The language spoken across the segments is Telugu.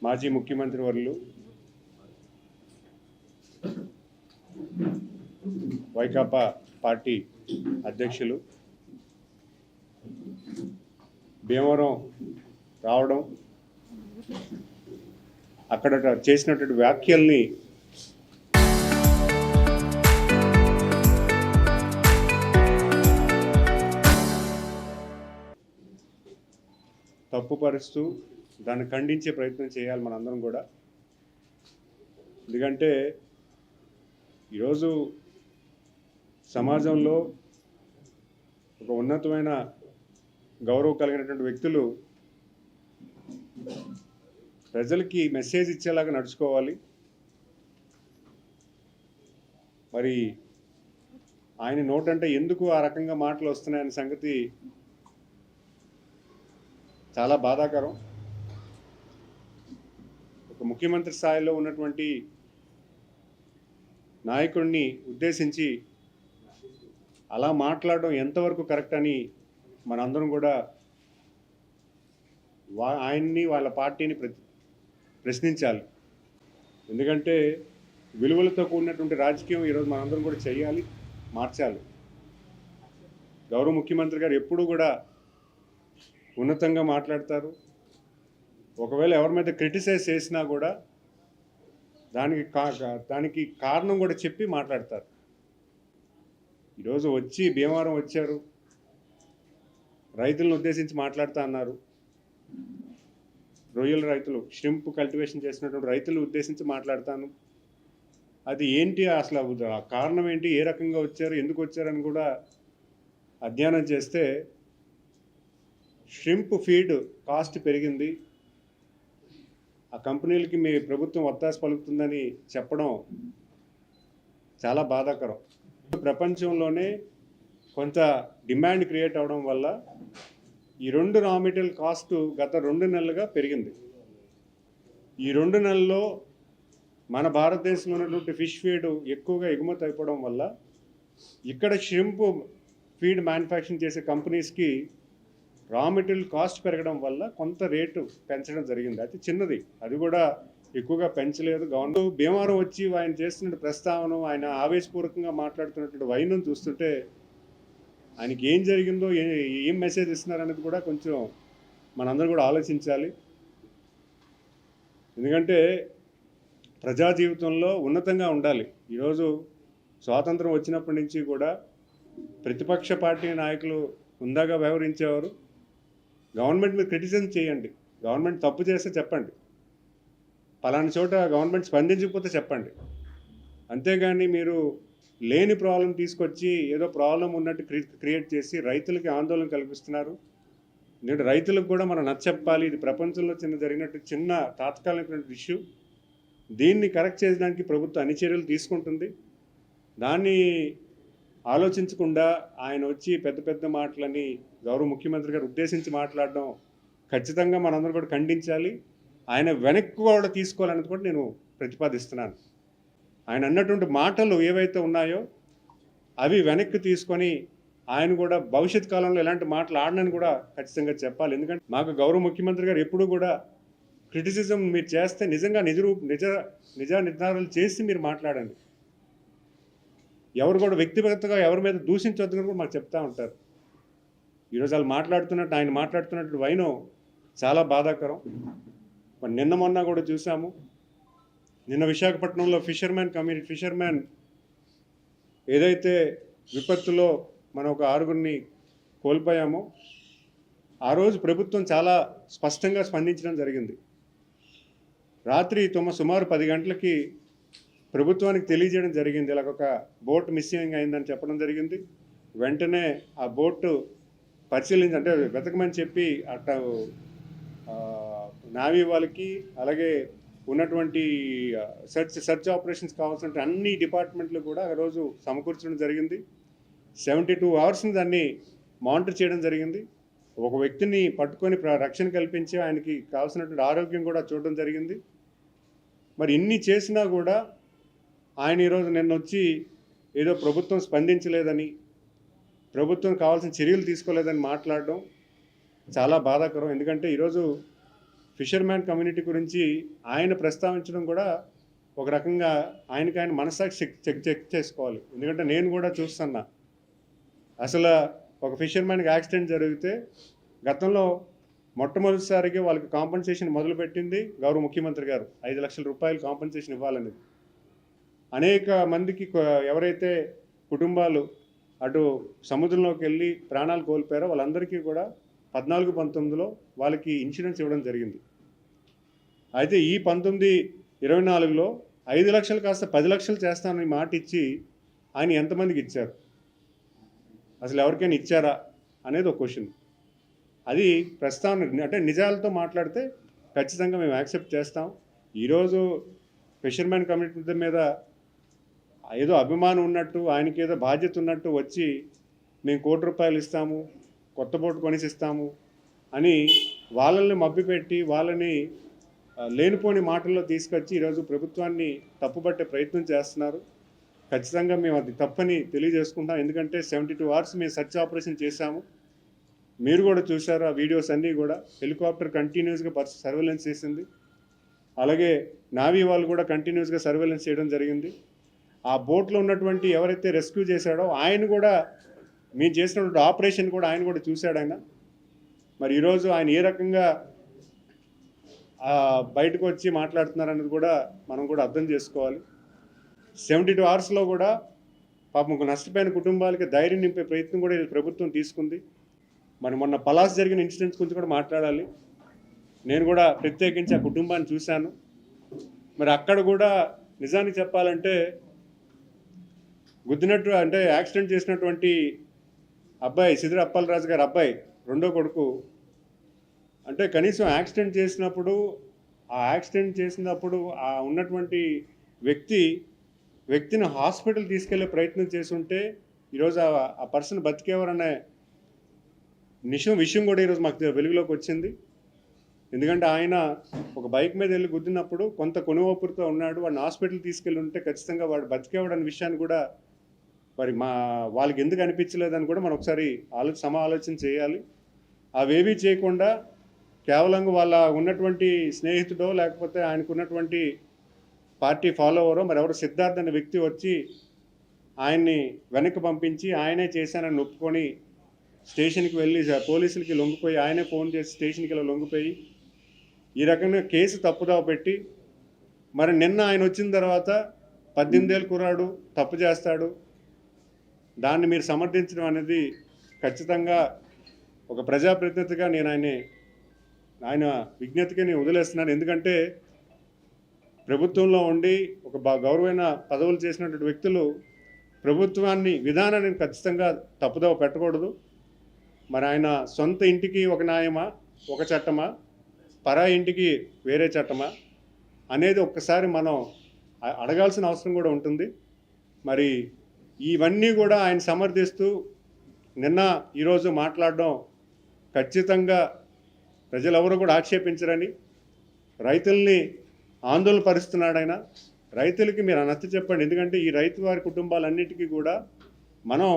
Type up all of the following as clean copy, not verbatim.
మాజీ ముఖ్యమంత్రి వర్యులు వైకాపా పార్టీ అధ్యక్షులు భీమవరం రావడం, అక్కడ చేసినటువంటి వ్యాఖ్యల్ని తప్పుపరుస్తూ దాన్ని ఖండించే ప్రయత్నం చేయాలి మనందరం కూడా. ఎందుకంటే ఈరోజు సమాజంలో ఒక ఉన్నతమైన గౌరవం కలిగినటువంటి వ్యక్తులు ప్రజలకి మెసేజ్ ఇచ్చేలాగా నడుచుకోవాలి. మరి ఆయన నోటంటే ఎందుకు ఆ రకంగా మాటలు వస్తున్నాయనే సంగతి చాలా బాధాకరం. ఒక ముఖ్యమంత్రి స్థాయిలో ఉన్నటువంటి నాయకుడిని ఉద్దేశించి అలా మాట్లాడడం ఎంతవరకు కరెక్ట్ అని మనందరం కూడా ఆయన్ని వాళ్ళ పార్టీని ప్రశ్నించాలి. ఎందుకంటే విలువలతో కూడినటువంటి రాజకీయం ఈరోజు మనందరం కూడా చేయాలి, మార్చాలి. గౌరవ ముఖ్యమంత్రి గారు ఎప్పుడూ కూడా ఉన్నతంగా మాట్లాడతారు. ఒకవేళ ఎవరి మీద క్రిటిసైజ్ చేసినా కూడా దానికి కారణం కూడా చెప్పి మాట్లాడతారు. ఈరోజు వచ్చి భీమవరం వచ్చారు, రైతులను ఉద్దేశించి మాట్లాడుతూ అన్నారు. రొయ్యల రైతులు, ష్రింప్ కల్టివేషన్ చేసినటువంటి రైతులను ఉద్దేశించి మాట్లాడతాను. అది ఏంటి అసలు, కారణం ఏంటి, ఏ రకంగా వచ్చారు, ఎందుకు వచ్చారని కూడా అధ్యయనం చేస్తే ష్రింప్ ఫీడ్ కాస్ట్ పెరిగింది, ఆ కంపెనీలకి మీ ప్రభుత్వం ఒత్తాస పలుకుతుందని చెప్పడం చాలా బాధాకరం. ప్రపంచంలోనే కొంత డిమాండ్ క్రియేట్ అవడం వల్ల ఈ 2 రా మెటీరియల్ కాస్ట్ గత 2 నెలలుగా పెరిగింది. ఈ 2 నెలల్లో మన భారతదేశంలో ఉన్నటువంటి ఫిష్ ఫీడ్ ఎక్కువగా ఎగుమతి అయిపోవడం వల్ల ఇక్కడ ష్రింప్ ఫీడ్ మ్యానుఫ్యాక్చరింగ్ చేసే కంపెనీస్కి రా మెటీరియల్ కాస్ట్ పెరగడం వల్ల కొంత రేటు పెంచడం జరిగింది. అది చిన్నది, అది కూడా ఎక్కువగా పెంచలేదు గవర్నమెంట్. భీమవరం వచ్చి ఆయన చేస్తున్న ప్రస్తావన, ఆయన ఆవేశపూర్వకంగా మాట్లాడుతున్నటువంటి వైనం చూస్తుంటే ఆయనకి ఏం జరిగిందో, ఏం మెసేజ్ ఇస్తున్నారనేది కూడా కొంచెం మనందరూ కూడా ఆలోచించాలి. ఎందుకంటే ప్రజా జీవితంలో ఉన్నతంగా ఉండాలి. ఈరోజు స్వాతంత్రం వచ్చినప్పటి నుంచి కూడా ప్రతిపక్ష పార్టీ నాయకులు హుందాగా వ్యవహరించేవారు. గవర్నమెంట్ మీద క్రిటిసిజం చేయండి, గవర్నమెంట్ తప్పు చేస్తే చెప్పండి, పలానా చోట గవర్నమెంట్ స్పందించకపోతే చెప్పండి. అంతేగాని మీరు లేని ప్రాబ్లం తీసుకొచ్చి ఏదో ప్రాబ్లం ఉన్నట్టు క్రియేట్ చేసి రైతులకి ఆందోళన కల్పిస్తున్నారు. ఎందుకంటే రైతులకు కూడా మనం నచ్చచెప్పాలి, ఇది ప్రపంచంలో జరిగినట్టు చిన్న తాత్కాలికమైన ఇష్యూ. దీన్ని కరెక్ట్ చేయడానికి ప్రభుత్వం అన్ని చర్యలు తీసుకుంటుంది. దాన్ని ఆలోచించకుండా ఆయన వచ్చి పెద్ద పెద్ద మాటలని గౌరవ ముఖ్యమంత్రి గారు ఉద్దేశించి మాట్లాడడం ఖచ్చితంగా మనందరూ కూడా ఖండించాలి. ఆయన వెనక్కి కూడా తీసుకోవాలనేది కూడా నేను ప్రతిపాదిస్తున్నాను. ఆయన అన్నటువంటి మాటలు ఏవైతే ఉన్నాయో అవి వెనక్కి తీసుకొని ఆయన కూడా భవిష్యత్ కాలంలో ఎలాంటి మాటలు ఆడనని కూడా ఖచ్చితంగా చెప్పాలి. ఎందుకంటే మాకు గౌరవ ముఖ్యమంత్రి గారు ఎప్పుడూ కూడా క్రిటిసిజం మీరు చేస్తే నిజంగా నిజ నిర్ధారాలు చేసి మీరు మాట్లాడండి. ఎవరు కూడా వ్యక్తిగతంగా ఎవరి మీద దూషించొద్దని కూడా మాకు చెప్తూ ఉంటారు. ఈరోజు వాళ్ళు ఆయన మాట్లాడుతున్నట్టు వైనం చాలా బాధాకరం. మరి నిన్న మొన్న కూడా చూసాము. నిన్న విశాఖపట్నంలో ఫిషర్మ్యాన్ ఏదైతే విపత్తులో మనం ఒక 6గురిని కోల్పోయామో ఆ రోజు ప్రభుత్వం చాలా స్పష్టంగా స్పందించడం జరిగింది. రాత్రి సుమారు 10 గంటలకి ప్రభుత్వానికి తెలియజేయడం జరిగింది, ఇలా ఒక బోట్ మిస్సింగ్ అయిందని చెప్పడం జరిగింది. వెంటనే ఆ బోటు పరిశీలించి, అంటే వెతకమని చెప్పి అట్ట నావీ వాళ్ళకి, అలాగే ఉన్నటువంటి సెర్చ్ ఆపరేషన్స్ కావాల్సిన అన్ని డిపార్ట్మెంట్లు కూడా ఆ రోజు సమకూర్చడం జరిగింది. 72 అవర్స్ని దాన్ని మానిటర్ చేయడం జరిగింది. ఒక వ్యక్తిని పట్టుకొని రక్షణ కల్పించి ఆయనకి కావాల్సినటువంటి ఆరోగ్యం కూడా చూడడం జరిగింది. మరి ఇన్ని చేసినా కూడా ఆయన ఈరోజు నిన్న వచ్చి ఏదో ప్రభుత్వం స్పందించలేదని, ప్రభుత్వం కావాల్సిన చర్యలు తీసుకోలేదని మాట్లాడడం చాలా బాధాకరం. ఎందుకంటే ఈరోజు ఫిషర్మ్యాన్ కమ్యూనిటీ గురించి ఆయన ప్రస్తావించడం కూడా ఒక రకంగా ఆయన మనసాక్షి చెక్ చేసుకోవాలి. ఎందుకంటే నేను కూడా చూస్తున్నా, అసలు ఒక ఫిషర్మ్యాన్కి యాక్సిడెంట్ జరిగితే గతంలో మొట్టమొదటిసారిగా వాళ్ళకి కాంపన్సేషన్ మొదలుపెట్టింది గౌరవ ముఖ్యమంత్రి గారు. 5 లక్షల రూపాయలు కాంపన్సేషన్ ఇవ్వాలనేది. అనేక మందికి ఎవరైతే కుటుంబాలు అటు సముద్రంలోకి వెళ్ళి ప్రాణాలు కోల్పోయారో వాళ్ళందరికీ కూడా 14-19లో వాళ్ళకి ఇన్సూరెన్స్ ఇవ్వడం జరిగింది. అయితే ఈ 19-24లో 5 లక్షలు కాస్త 10 లక్షలు చేస్తానని మాట ఇచ్చి ఆయన ఎంతమందికి ఇచ్చారు, అసలు ఎవరికైనా ఇచ్చారా అనేది ఒక క్వశ్చన్. అది ప్రస్తావన, అంటే నిజాలతో మాట్లాడితే ఖచ్చితంగా మేము యాక్సెప్ట్ చేస్తాం. ఈరోజు ఫిషర్మ్యాన్ కమ్యూనిటీ మీద ఏదో అభిమానం ఉన్నట్టు, ఆయనకి ఏదో బాధ్యత ఉన్నట్టు వచ్చి మేము ₹1 కోటి ఇస్తాము, కొత్త బోటు కొనిసిస్తాము అని వాళ్ళని మభ్యపెట్టి వాళ్ళని లేనిపోని మాటల్లో తీసుకొచ్చి ఈరోజు ప్రభుత్వాన్ని తప్పుపట్టే ప్రయత్నం చేస్తున్నారు. ఖచ్చితంగా మేము అది తప్పని తెలియజేసుకుంటాం. ఎందుకంటే 72 అవర్స్ మేము సర్చ్ ఆపరేషన్ చేశాము. మీరు కూడా చూశారు ఆ వీడియోస్ అన్నీ కూడా. హెలికాప్టర్ కంటిన్యూస్గా సర్వేలెన్స్ చేసింది. అలాగే నావీ వాళ్ళు కూడా కంటిన్యూస్గా సర్వేలెన్స్ చేయడం జరిగింది. ఆ బోట్లో ఉన్నటువంటి ఎవరైతే రెస్క్యూ చేశాడో ఆయన కూడా మేము చేసినటువంటి ఆపరేషన్ కూడా ఆయన కూడా చూశాడు ఆయన. మరి ఈరోజు ఆయన ఏ రకంగా బయటకు వచ్చి మాట్లాడుతున్నారన్నది కూడా మనం కూడా అర్థం చేసుకోవాలి. 72 అవర్స్లో కూడా పాపం నష్టపోయిన కుటుంబాలకి ధైర్యం నింపే ప్రయత్నం కూడా ప్రభుత్వం తీసుకుంది. మరి మొన్న పలాస్ జరిగిన ఇన్సిడెంట్స్ గురించి కూడా మాట్లాడాలి. నేను కూడా ప్రత్యేకించి ఆ కుటుంబాన్ని చూశాను. మరి అక్కడ కూడా నిజానికి చెప్పాలంటే గుద్దినట్టు, అంటే యాక్సిడెంట్ చేసినటువంటి అబ్బాయి సిద్దిర అప్పలరాజు గారి అబ్బాయి రెండో కొడుకు, అంటే కనీసం యాక్సిడెంట్ చేసినప్పుడు ఆ ఉన్నటువంటి వ్యక్తిని హాస్పిటల్ తీసుకెళ్లే ప్రయత్నం చేస్తుంటే ఈరోజు ఆ పర్సన్ బతికేవారనే విషయం కూడా ఈరోజు మాకు వెలుగులోకి వచ్చింది. ఎందుకంటే ఆయన ఒక బైక్ మీద వెళ్ళి గుద్దినప్పుడు కొంత కొనువొప్పుతో ఉన్నాడు, వాడిని హాస్పిటల్ తీసుకెళ్ళి ఉంటే ఖచ్చితంగా వాడు బతికేవాడనే విషయాన్ని కూడా మరి వాళ్ళకి ఎందుకు అనిపించలేదని కూడా మనం ఒకసారి ఆలోచన చేయాలి. అవేవీ చేయకుండా కేవలం వాళ్ళ ఉన్నటువంటి స్నేహితుడో లేకపోతే ఆయనకున్నటువంటి పార్టీ ఫాలోవరో మరి ఎవరు సిద్ధార్థ్ అనే వ్యక్తి వచ్చి ఆయన్ని వెనక్కి పంపించి ఆయనే చేశానని ఒప్పుకొని స్టేషన్కి వెళ్ళి పోలీసులకి లొంగిపోయి, ఆయనే ఫోన్ చేసి స్టేషన్కి వెళ్ళి లొంగిపోయి ఈ రకంగా కేసు తప్పుదావ పెట్టి, మరి నిన్న ఆయన వచ్చిన తర్వాత 18 ఏళ్ళ కుర్రాడు తప్పు చేస్తాడు, దాన్ని మీరు సమర్థించడం అనేది ఖచ్చితంగా ఒక ప్రజాప్రతినిధిగా నేను ఆయన విజ్ఞతకి నేను వదిలేస్తున్నాను. ఎందుకంటే ప్రభుత్వంలో ఉండి ఒక గౌరవమైన పదవులు చేసినటువంటి వ్యక్తులు ప్రభుత్వాన్ని విధానాన్ని ఖచ్చితంగా తప్పుదోవ పెట్టకూడదు. మరి ఆయన సొంత ఇంటికి ఒక న్యాయమా, ఒక చట్టమా, పరాయి ఇంటికి వేరే చట్టమా అనేది ఒక్కసారి మనం అడగాల్సిన అవసరం కూడా ఉంటుంది. మరి ఇవన్నీ కూడా ఆయన సమర్థిస్తూ నిన్న ఈరోజు మాట్లాడడం ఖచ్చితంగా ప్రజలెవరూ కూడా ఆక్షేపించరని, రైతుల్ని ఆందోళన పరుస్తున్నాడు ఆయన. రైతులకి మీరు నచ్చ చెప్పండి. ఎందుకంటే ఈ రైతు వారి కుటుంబాలన్నిటికీ కూడా మనం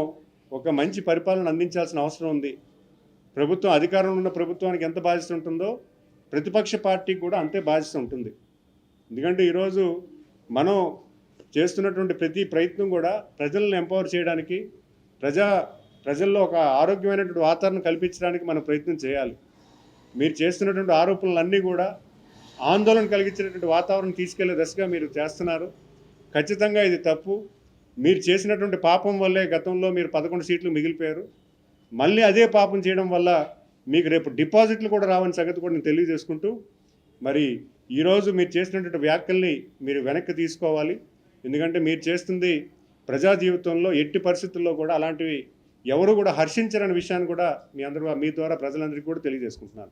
ఒక మంచి పరిపాలన అందించాల్సిన అవసరం ఉంది. ప్రభుత్వం అధికారంలో ఉన్న ప్రభుత్వానికి ఎంత బాధ్యత ఉంటుందో ప్రతిపక్ష పార్టీకి కూడా అంతే బాధ్యత ఉంటుంది. ఎందుకంటే ఈరోజు మనం చేస్తున్నటువంటి ప్రతి ప్రయత్నం కూడా ప్రజలను ఎంపవర్ చేయడానికి, ప్రజల్లో ఒక ఆరోగ్యమైనటువంటి వాతావరణం కల్పించడానికి మనం ప్రయత్నం చేయాలి. మీరు చేస్తున్నటువంటి ఆరోపణలన్నీ కూడా ఆందోళన కలిగించేటువంటి వాతావరణం తీసుకెళ్లే దశగా మీరు చేస్తున్నారు. ఖచ్చితంగా ఇది తప్పు. మీరు చేసినటువంటి పాపం వల్లే గతంలో మీరు 11 సీట్లు మిగిలిపోయారు. మళ్ళీ అదే పాపం చేయడం వల్ల మీకు రేపు డిపాజిట్లు కూడా రావని సంగతి కూడా నేను తెలియజేసుకుంటూ, మరి ఈరోజు మీరు చేసినటువంటి వ్యాఖ్యల్ని మీరు వెనక్కి తీసుకోవాలి. ఎందుకంటే మీరు చేస్తుంది ప్రజా జీవితంలో ఎట్టి పరిస్థితుల్లో కూడా అలాంటివి ఎవరు కూడా హర్షించరనే విషయాన్ని కూడా మీ ద్వారా ప్రజలందరికీ కూడా తెలియజేసుకుంటున్నాను.